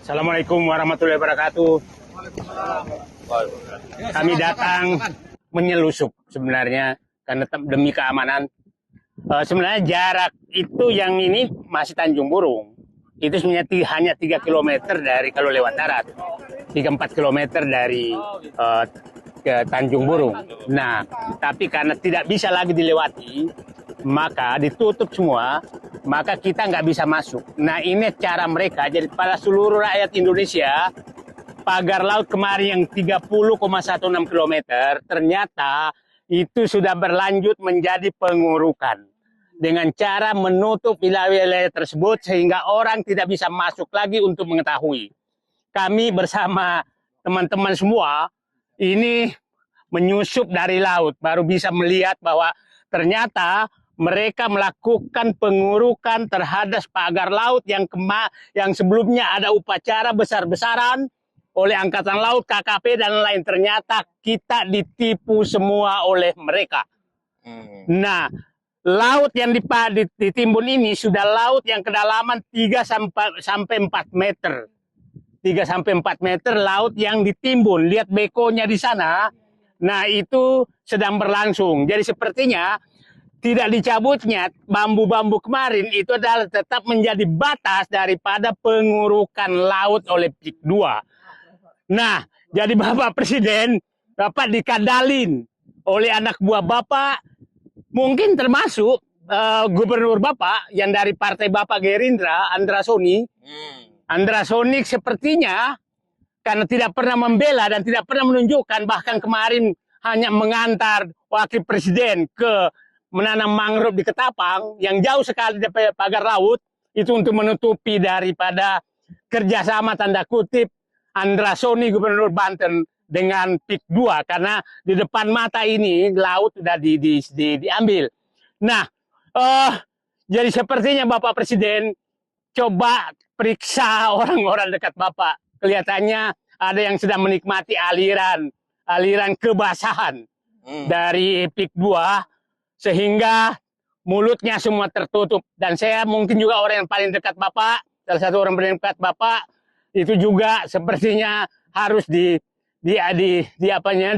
Assalamualaikum warahmatullahi wabarakatuh. Kami datang menyelusup sebenarnya karena demi keamanan. Sebenarnya jarak itu yang ini masih Tanjung Burung. Itu sebenarnya hanya 3 km dari kalau lewat darat. 3-4 km dari ke Tanjung Burung. Nah, tapi karena tidak bisa lagi dilewati, maka ditutup semua, maka kita nggak bisa masuk. Nah, ini cara mereka. Jadi pada seluruh rakyat Indonesia, pagar laut kemarin yang 30,16 km, ternyata itu sudah berlanjut menjadi pengurukan. Dengan cara menutup wilayah-wilayah tersebut sehingga orang tidak bisa masuk lagi untuk mengetahui. Kami bersama teman-teman semua ini menyusup dari laut, baru bisa melihat bahwa ternyata mereka melakukan pengurukan terhadap pagar laut yang sebelumnya ada upacara besar-besaran oleh Angkatan Laut, KKP, dan lain. Ternyata kita ditipu semua oleh mereka. Nah, laut yang ditimbun ini sudah laut yang kedalaman 3-4 meter. 3-4 meter laut yang ditimbun. Lihat bekonya di sana. Nah, itu sedang berlangsung. Jadi sepertinya tidak dicabutnya bambu-bambu kemarin itu adalah tetap menjadi batas daripada pengurukan laut oleh PIK 2. Nah, jadi Bapak Presiden, Bapak dikadalin oleh anak buah Bapak, mungkin termasuk Gubernur Bapak yang dari partai Bapak Gerindra, Andra Soni. Andra Soni sepertinya karena tidak pernah membela dan tidak pernah menunjukkan, bahkan kemarin hanya mengantar Wakil Presiden ke menanam mangrove di Ketapang yang jauh sekali dari pagar laut, itu untuk menutupi daripada kerjasama tanda kutip Andra Soni Gubernur Banten dengan PIK 2, karena di depan mata ini laut sudah diambil. Nah, jadi sepertinya Bapak Presiden coba periksa orang-orang dekat Bapak. Kelihatannya ada yang sedang menikmati aliran kebasahan dari PIK 2 sehingga mulutnya semua tertutup. Dan saya mungkin juga orang yang paling dekat Bapak, salah satu orang paling dekat Bapak, itu juga sepertinya harus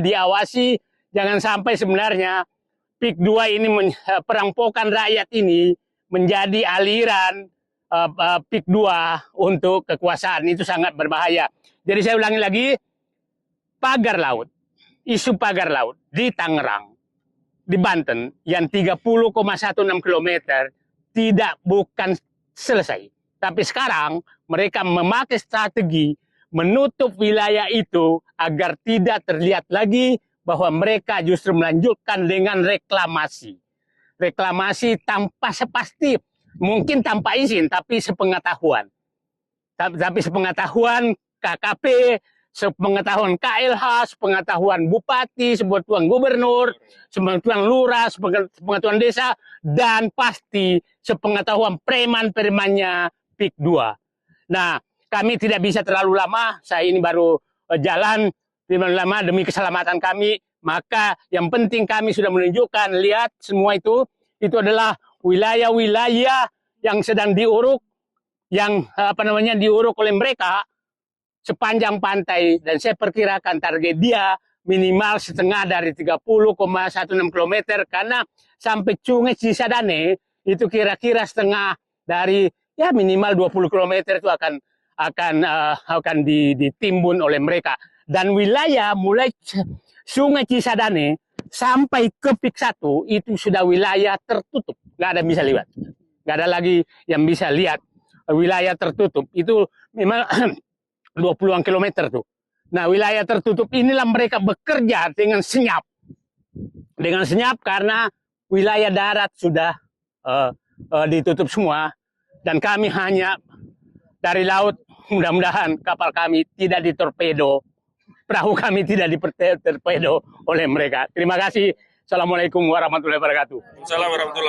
diawasi. Jangan sampai sebenarnya PIK 2 ini perampokan rakyat ini menjadi aliran PIK 2 untuk kekuasaan. Itu sangat berbahaya. Jadi saya ulangi lagi, pagar laut, isu pagar laut di Tangerang, di Banten yang 30,16 km bukan selesai. Tapi sekarang mereka memakai strategi menutup wilayah itu agar tidak terlihat lagi bahwa mereka justru melanjutkan dengan reklamasi. Reklamasi tanpa sepasti, mungkin tanpa izin, tapi sepengetahuan. Tapi sepengetahuan KKP, sepengetahuan KLH, sepengetahuan Bupati, sepengetahuan Gubernur, sepengetahuan Lurah, sepengetahuan desa, dan pasti sepengetahuan preman-premannya PIK 2. Nah, kami tidak bisa terlalu lama, saya ini baru jalan terlalu lama demi keselamatan kami, maka yang penting kami sudah menunjukkan, lihat semua itu adalah wilayah-wilayah yang sedang diuruk, yang diuruk oleh mereka sepanjang pantai, dan saya perkirakan target dia minimal setengah dari 30,16 km, karena sampai Sungai Cisadane itu kira-kira setengah dari ya minimal 20 km itu akan ditimbun oleh mereka. Dan wilayah mulai Sungai Cisadane sampai ke PIK 1 itu sudah wilayah tertutup, nggak ada yang bisa lihat, nggak ada lagi yang bisa lihat, wilayah tertutup itu memang 20-an kilometer tuh. Nah, wilayah tertutup inilah mereka bekerja dengan senyap. Dengan senyap karena wilayah darat sudah ditutup semua. Dan kami hanya dari laut, mudah-mudahan kapal kami tidak ditorpedo. Perahu kami tidak ditorpedo oleh mereka. Terima kasih. Assalamualaikum warahmatullahi wabarakatuh. Assalamualaikum warahmatullahi wabarakatuh.